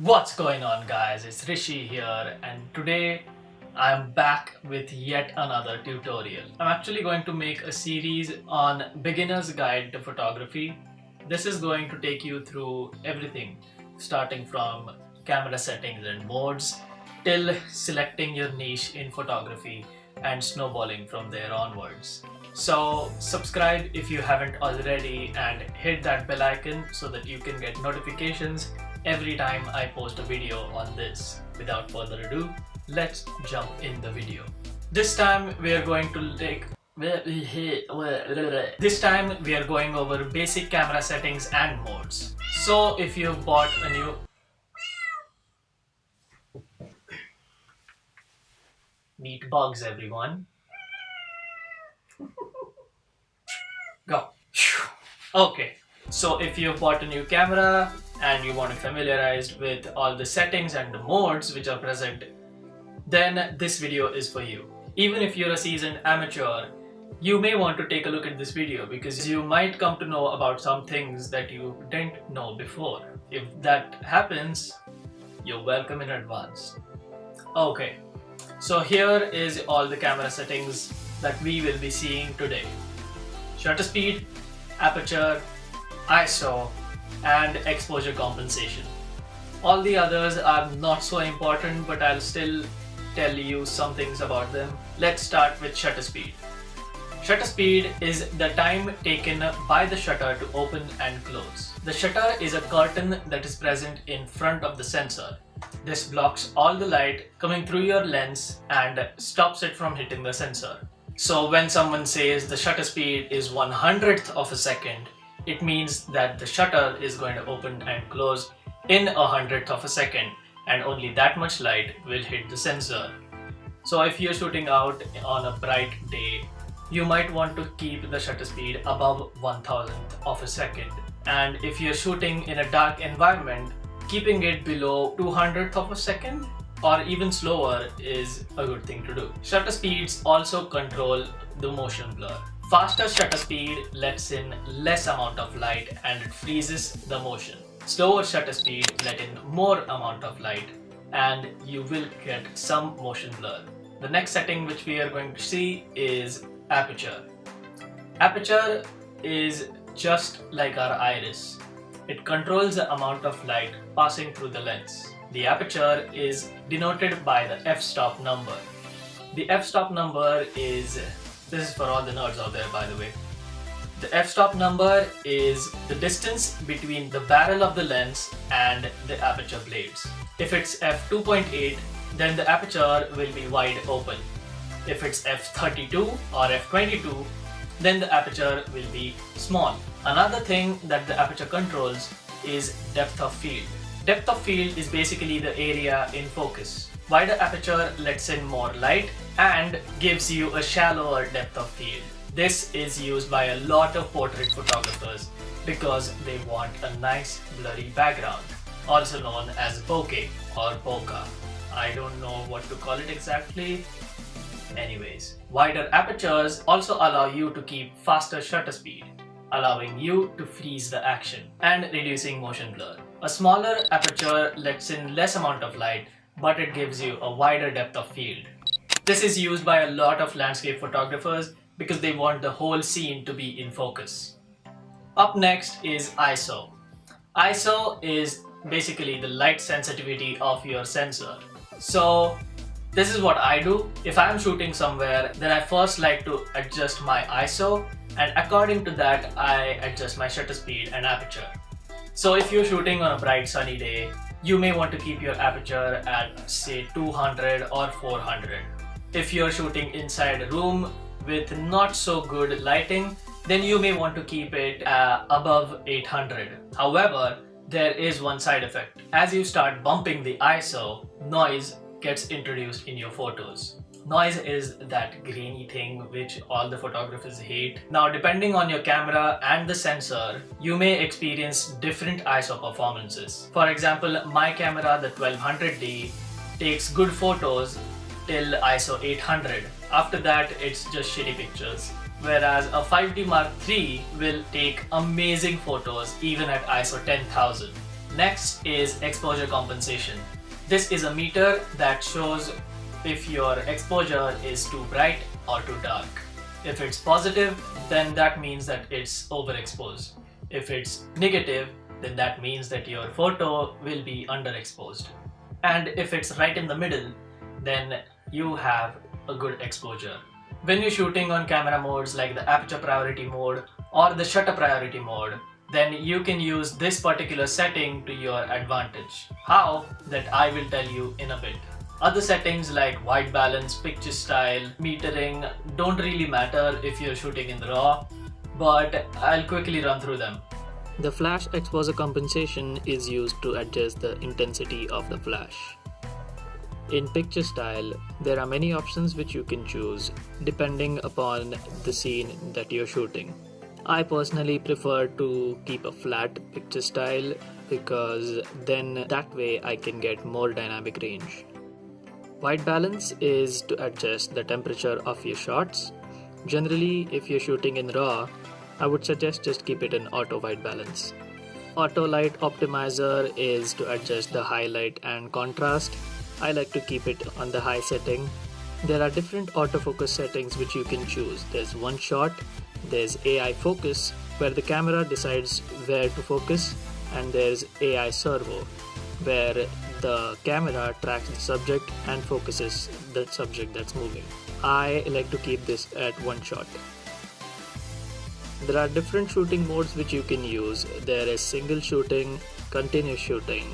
What's going on, guys? It's Hrishi here, and today I'm back with yet another tutorial. I'm actually going to make a series on beginner's guide to photography. This is going to take you through everything, starting from camera settings and modes till selecting your niche in photography and snowballing from there onwards. So subscribe if you haven't already and hit that bell icon so that you can get notifications every time I post a video on this. Without further ado, let's jump in the video. This time we are going over basic camera settings and modes. So if you've bought a new meat bugs, everyone. Go. Okay, so if you've bought a new camera and you want to familiarize with all the settings and the modes which are present, then this video is for you. Even if you're a seasoned amateur, you may want to take a look at this video because you might come to know about some things that you didn't know before. If that happens, you're welcome in advance. Okay, so here is all the camera settings that we will be seeing today. Shutter speed, aperture, ISO, and exposure compensation. All the others are not so important, but I'll still tell you some things about them. Let's start with shutter speed. Shutter speed is the time taken by the shutter to open and close. The shutter is a curtain that is present in front of the sensor. This blocks all the light coming through your lens and stops it from hitting the sensor. So when someone says the shutter speed is 1/100th of a second, it means that the shutter is going to open and close in 1/100th of a second, and only that much light will hit the sensor. So if you're shooting out on a bright day, you might want to keep the shutter speed above 1/1000th of a second. And if you're shooting in a dark environment, keeping it below 200th of a second or even slower is a good thing to do. Shutter speeds also control the motion blur. Faster shutter speed lets in less amount of light and it freezes the motion. Slower shutter speed let in more amount of light and you will get some motion blur. The next setting which we are going to see is aperture. Aperture is just like our iris. It controls the amount of light passing through the lens. The aperture is denoted by the f-stop number. The f-stop number is, this is for all the nerds out there by the way. The f-stop number is the distance between the barrel of the lens and the aperture blades. If it's f2.8, then the aperture will be wide open. If it's f32 or f22, then the aperture will be small. Another thing that the aperture controls is depth of field. Depth of field is basically the area in focus. Wider aperture lets in more light and gives you a shallower depth of field. This is used by a lot of portrait photographers because they want a nice blurry background, also known as bokeh or bokeh. I don't know what to call it exactly. Anyways, wider apertures also allow you to keep faster shutter speed, allowing you to freeze the action and reducing motion blur. A smaller aperture lets in less amount of light, but it gives you a wider depth of field. This is used by a lot of landscape photographers because they want the whole scene to be in focus. Up next is ISO. ISO is basically the light sensitivity of your sensor. So this is what I do. If I'm shooting somewhere, then I first like to adjust my ISO, and according to that I adjust my shutter speed and aperture. So if you're shooting on a bright sunny day, you may want to keep your aperture at say 200 or 400. If you're shooting inside a room with not so good lighting, then you may want to keep it above 800. However, there is one side effect. As you start bumping the ISO, noise gets introduced in your photos. Noise is that grainy thing which all the photographers hate. Now, depending on your camera and the sensor, you may experience different ISO performances. For example, my camera, the 1200D, takes good photos till ISO 800. After that, it's just shitty pictures. Whereas a 5D Mark III will take amazing photos even at ISO 10,000. Next is exposure compensation. This is a meter that shows if your exposure is too bright or too dark. If it's positive, then that means that it's overexposed. If it's negative, then that means that your photo will be underexposed. And if it's right in the middle, then you have a good exposure. When you're shooting on camera modes like the aperture priority mode or the shutter priority mode, then you can use this particular setting to your advantage. How? That I will tell you in a bit. Other settings like white balance, picture style, metering don't really matter if you're shooting in RAW, but I'll quickly run through them. The flash exposure compensation is used to adjust the intensity of the flash. In picture style, there are many options which you can choose depending upon the scene that you're shooting. I personally prefer to keep a flat picture style because then that way I can get more dynamic range. White balance is to adjust the temperature of your shots. Generally, if you're shooting in RAW, I would suggest just keep it in auto white balance. Auto light optimizer is to adjust the highlight and contrast. I like to keep it on the high setting. There are different autofocus settings which you can choose. There's one shot, there's AI focus where the camera decides where to focus, and there's AI servo where the camera tracks the subject and focuses the subject that's moving. I like to keep this at one shot. There are different shooting modes which you can use. There is single shooting, continuous shooting,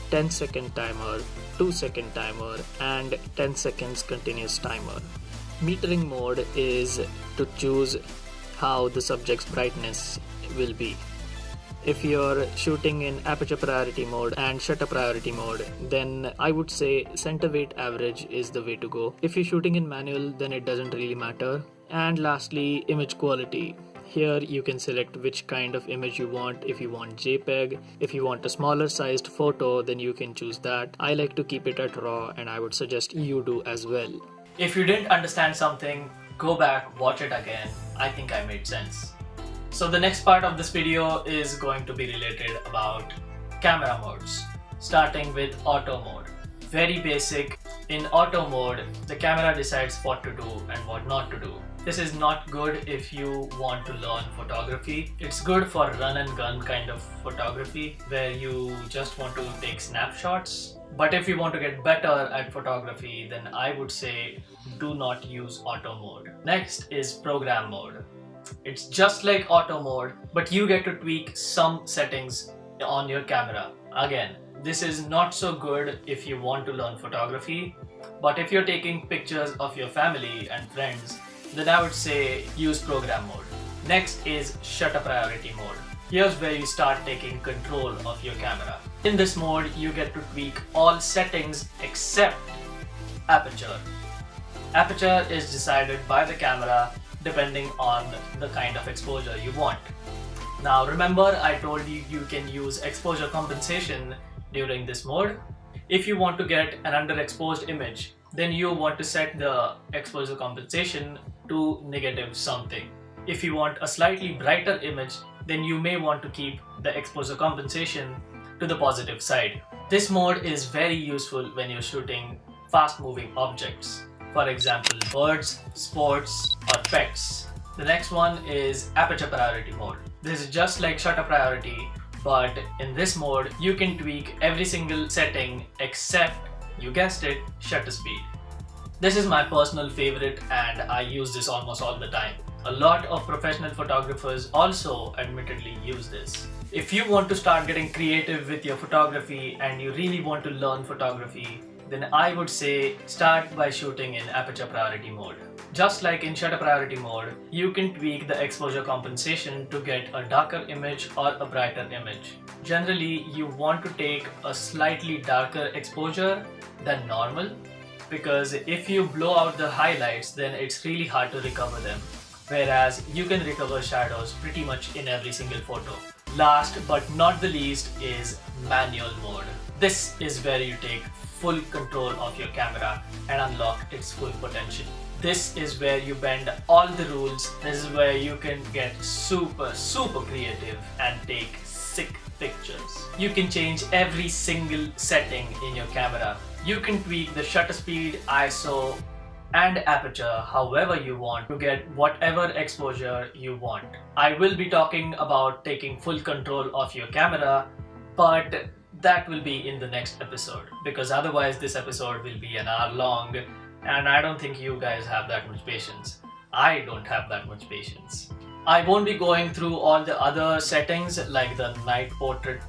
10-second timer, 2-second timer, and 10 seconds continuous timer. Metering mode is to choose how the subject's brightness will be. If you're shooting in aperture priority mode and shutter priority mode, then I would say center weight average is the way to go. If you're shooting in manual, then it doesn't really matter. And lastly, image quality. Here you can select which kind of image you want. If you want JPEG, if you want a smaller sized photo, then you can choose that. I like to keep it at RAW and I would suggest you do as well. If you didn't understand something, go back, watch it again. I think I made sense. So the next part of this video is going to be related about camera modes, starting with auto mode. Very basic. In auto mode, the camera decides what to do and what not to do. This is not good if you want to learn photography. It's good for run and gun kind of photography where you just want to take snapshots. But if you want to get better at photography, then I would say do not use auto mode. Next is program mode. It's just like auto mode, but you get to tweak some settings on your camera. Again, this is not so good if you want to learn photography, but if you're taking pictures of your family and friends, then I would say use program mode. Next is shutter priority mode. Here's where you start taking control of your camera. In this mode, you get to tweak all settings except aperture. Aperture is decided by the camera depending on the kind of exposure you want. Now remember, I told you you can use exposure compensation during this mode. If you want to get an underexposed image, then you want to set the exposure compensation to negative something. If you want a slightly brighter image, then you may want to keep the exposure compensation to the positive side. This mode is very useful when you're shooting fast moving objects. For example, birds, sports, or pets. The next one is aperture priority mode. This is just like shutter priority, but in this mode, you can tweak every single setting except, you guessed it, shutter speed. This is my personal favorite and I use this almost all the time. A lot of professional photographers also admittedly use this. If you want to start getting creative with your photography and you really want to learn photography, then I would say start by shooting in aperture priority mode. Just like in shutter priority mode, you can tweak the exposure compensation to get a darker image or a brighter image. Generally, you want to take a slightly darker exposure than normal, because if you blow out the highlights, then it's really hard to recover them. Whereas you can recover shadows pretty much in every single photo. Last but not the least is manual mode. This is where you take full control of your camera and unlock its full potential. This is where you bend all the rules. This is where you can get super creative and take sick pictures. You can change every single setting in your camera. You can tweak the shutter speed, ISO, and aperture however you want to get whatever exposure you want. I will be talking about taking full control of your camera, but that will be in the next episode, because otherwise this episode will be an hour long and I don't think you guys have that much patience. I don't have that much patience. I won't be going through all the other settings like the night portrait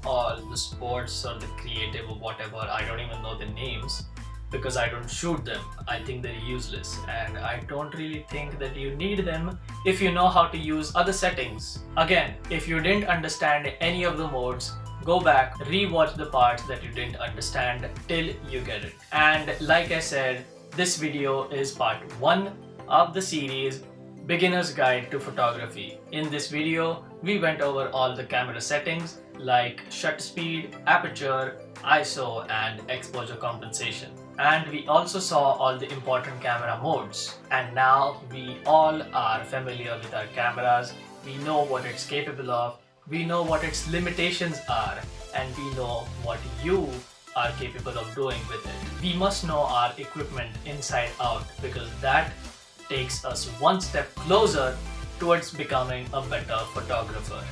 or the sports or the creative or whatever. I don't even know the names because I don't shoot them. I think they're useless and I don't really think that you need them if you know how to use other settings. Again, if you didn't understand any of the modes, go back, rewatch the parts that you didn't understand till you get it. And like I said, this video is part 1 of the series Beginner's Guide to Photography. In this video, we went over all the camera settings like shutter speed, aperture, ISO, and exposure compensation. And we also saw all the important camera modes. And now we all are familiar with our cameras. We know what it's capable of. We know what its limitations are, and we know what you are capable of doing with it. We must know our equipment inside out because that takes us one step closer towards becoming a better photographer.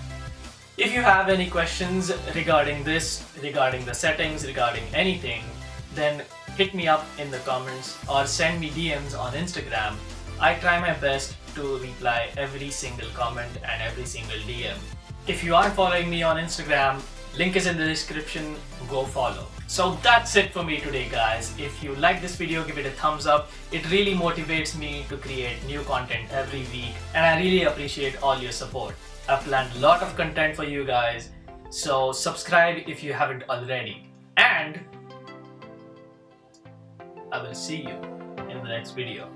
If you have any questions regarding this, regarding the settings, regarding anything, then hit me up in the comments or send me DMs on Instagram. I try my best to reply every single comment and every single DM. If you aren't following me on Instagram, link is in the description, go follow. So that's it for me today, guys. If you like this video, give it a thumbs up. It really motivates me to create new content every week and I really appreciate all your support. I've planned a lot of content for you guys, so subscribe if you haven't already. And I will see you in the next video.